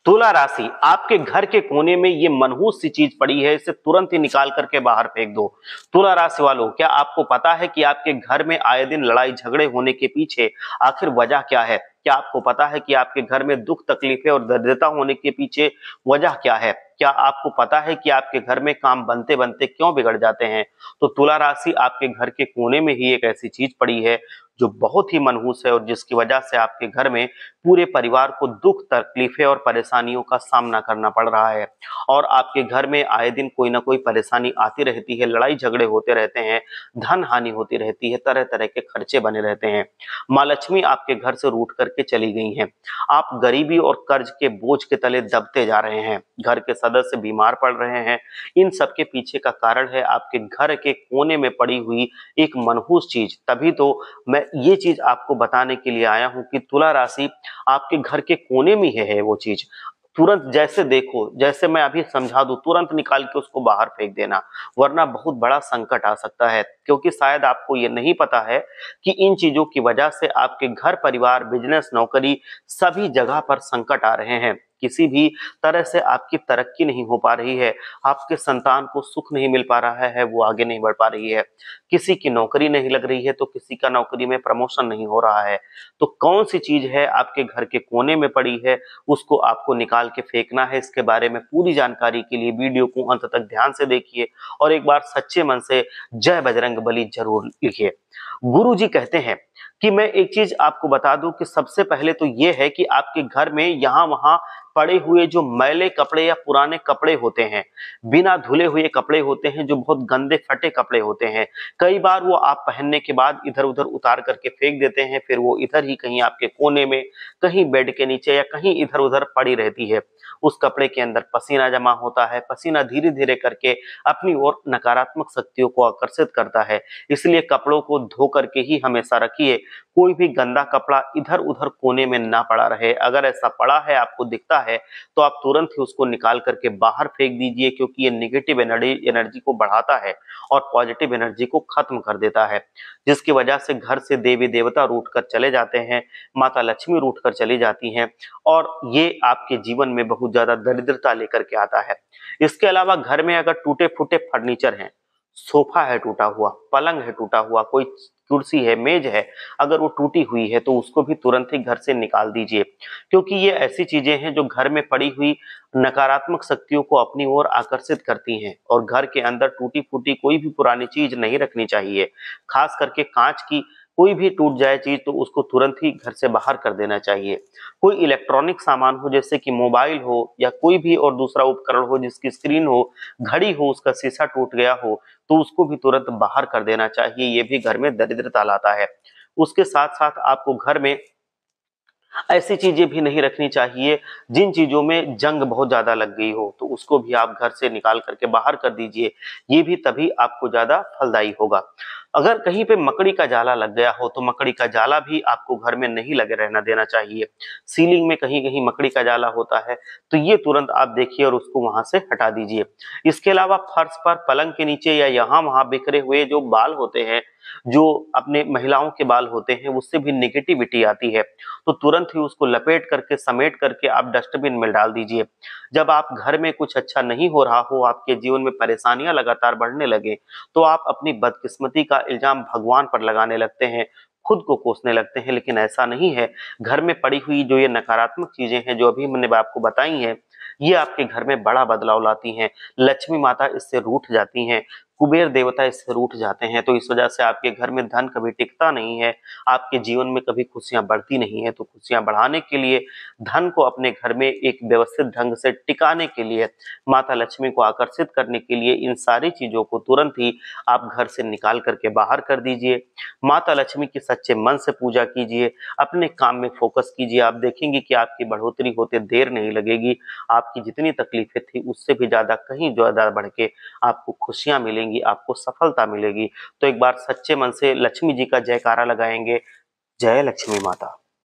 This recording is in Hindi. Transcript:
तुला राशि, आपके घर के कोने में ये मनहूस सी चीज पड़ी है, इसे तुरंत ही निकाल करके बाहर फेंक दो। तुला राशि वालों, क्या आपको पता है कि आपके घर में आए दिन लड़ाई झगड़े होने के पीछे आखिर वजह क्या है? क्या आपको पता है कि आपके घर में दुख तकलीफें और दरिद्रता होने के पीछे वजह क्या है? क्या आपको पता है कि आपके घर में काम बनते बनते क्यों बिगड़ जाते हैं? तो तुला राशि, आपके घर के कोने में ही एक ऐसी चीज पड़ी है जो बहुत ही मनहूस है और जिसकी वजह से आपके घर में पूरे परिवार को दुख तकलीफें और परेशानियों का सामना करना पड़ रहा है। और आपके घर में आए दिन कोई ना कोई परेशानी आती रहती है, लड़ाई झगड़े होते रहते हैं, धन हानि होती रहती है, तरह तरह के खर्चे बने रहते हैं। माँ लक्ष्मी आपके घर से रूठ करके चली गई हैं। आप गरीबी और कर्ज के बोझ के तले दबते जा रहे हैं, घर के सदस्य बीमार पड़ रहे हैं। इन सब के पीछे का कारण है आपके घर के कोने में पड़ी हुई एक मनहूस चीज। तभी तो मैं ये चीज आपको बताने के लिए आया हूं कि तुला राशि, आपके घर के कोने में है वो चीज। तुरंत जैसे देखो, जैसे मैं अभी समझा दूं, तुरंत निकाल के उसको बाहर फेंक देना, वरना बहुत बड़ा संकट आ सकता है। क्योंकि शायद आपको ये नहीं पता है कि इन चीजों की वजह से आपके घर परिवार, बिजनेस, नौकरी, सभी जगह पर संकट आ रहे हैं। किसी भी तरह से आपकी तरक्की नहीं हो पा रही है, आपके संतान को सुख नहीं मिल पा रहा है, वो आगे नहीं बढ़ पा रही है। किसी की नौकरी नहीं लग रही है तो किसी का नौकरी में प्रमोशन नहीं हो रहा है। तो कौन सी चीज है आपके घर के कोने में पड़ी है, उसको आपको निकाल के फेंकना है। इसके बारे में पूरी जानकारी के लिए वीडियो को अंत तक ध्यान से देखिए और एक बार सच्चे मन से जय बजरंगबली जरूर लिखिए। गुरु जी कहते हैं कि मैं एक चीज आपको बता दूं कि सबसे पहले तो ये है कि आपके घर में यहाँ वहां पड़े हुए जो मैले कपड़े या पुराने कपड़े होते हैं, बिना धुले हुए कपड़े होते हैं, जो बहुत गंदे फटे कपड़े होते हैं, कई बार वो आप पहनने के बाद इधर उधर उतार करके फेंक देते हैं, फिर वो इधर ही कहीं आपके कोने में, कहीं बेड के नीचे या कहीं इधर उधर पड़ी रहती है। उस कपड़े के अंदर पसीना जमा होता है, पसीना धीरे धीरे करके अपनी ओर नकारात्मक शक्तियों को आकर्षित करता है। इसलिए कपड़ों को धो करके ही हमेशा रखिए, कोई भी गंदा कपड़ा इधर उधर कोने में ना पड़ा रहे। अगर ऐसा पड़ा है, आपको दिखता है, तो आप तुरंत ही उसको निकाल करके बाहर फेंक दीजिए, क्योंकि ये नेगेटिव एनर्जी को बढ़ाता है और पॉजिटिव एनर्जी को खत्म कर देता है, जिसकी वजह से घर से देवी देवता रूठ कर चले जाते हैं, माता लक्ष्मी रूठ कर चली जाती हैं और ये आपके जीवन में बहुत ज्यादा दरिद्रता लेकर के आता है। इसके अलावा घर में अगर टूटे फूटे फर्नीचर हैं, सोफा है टूटा हुआ, पलंग है टूटा हुआ, कोई कुर्सी है, मेज है, अगर वो टूटी हुई है तो उसको भी तुरंत ही घर से निकाल दीजिए, क्योंकि ये ऐसी चीजें हैं जो घर में पड़ी हुई नकारात्मक शक्तियों को अपनी ओर आकर्षित करती हैं। और घर के अंदर टूटी फूटी कोई भी पुरानी चीज नहीं रखनी चाहिए। खास करके कांच की कोई भी टूट जाए चीज तो उसको तुरंत ही घर से बाहर कर देना चाहिए। कोई इलेक्ट्रॉनिक सामान हो, जैसे कि मोबाइल हो या कोई भी और दूसरा उपकरण हो जिसकी स्क्रीन हो, घड़ी हो, उसका शीशा टूट गया हो, तो उसको भी तुरंत बाहर कर देना चाहिए। ये भी घर में दरिद्रता लाता है। उसके साथ साथ आपको घर में ऐसी चीजें भी नहीं रखनी चाहिए जिन चीजों में जंग बहुत ज्यादा लग गई हो, तो उसको भी आप घर से निकाल करके बाहर कर दीजिए। ये भी तभी आपको ज्यादा फलदायी होगा। अगर कहीं पे मकड़ी का जाला लग गया हो तो मकड़ी का जाला भी आपको घर में नहीं लगे रहना देना चाहिए। सीलिंग में कहीं कहीं मकड़ी का जाला होता है तो ये तुरंत आप देखिए और उसको वहां से हटा दीजिए। इसके अलावा फर्श पर, पलंग के नीचे या यहाँ वहां बिखरे हुए जो बाल होते हैं, जो अपने महिलाओं के बाल होते हैं, उससे भी नेगेटिविटी आती है, तो तुरंत ही उसको लपेट करके, समेट करके आप डस्टबिन में डाल दीजिए। जब आप घर में कुछ अच्छा नहीं हो रहा हो, आपके जीवन में परेशानियां लगातार बढ़ने लगे, तो आप अपनी बदकिस्मती का इल्जाम भगवान पर लगाने लगते हैं, खुद को कोसने लगते हैं। लेकिन ऐसा नहीं है। घर में पड़ी हुई जो ये नकारात्मक चीजें हैं जो अभी मैंने आपको बताई हैं, ये आपके घर में बड़ा बदलाव लाती हैं। लक्ष्मी माता इससे रूठ जाती हैं, कुबेर देवता इससे रूठ जाते हैं। तो इस वजह से आपके घर में धन कभी टिकता नहीं है, आपके जीवन में कभी खुशियां बढ़ती नहीं है। तो खुशियां बढ़ाने के लिए, धन को अपने घर में एक व्यवस्थित ढंग से टिकाने के लिए, माता लक्ष्मी को आकर्षित करने के लिए, इन सारी चीजों को तुरंत ही आप घर से निकाल करके बाहर कर दीजिए। माता लक्ष्मी की सच्चे मन से पूजा कीजिए, अपने काम में फोकस कीजिए। आप देखेंगे कि आपकी बढ़ोतरी होते देर नहीं लगेगी। आपकी जितनी तकलीफें थी उससे भी ज्यादा, कहीं ज्यादा बढ़ के आपको खुशियां मिलेंगी, आपको सफलता मिलेगी। तो एक बार सच्चे मन से लक्ष्मी जी का जयकारा लगाएंगे। जय लक्ष्मी माता।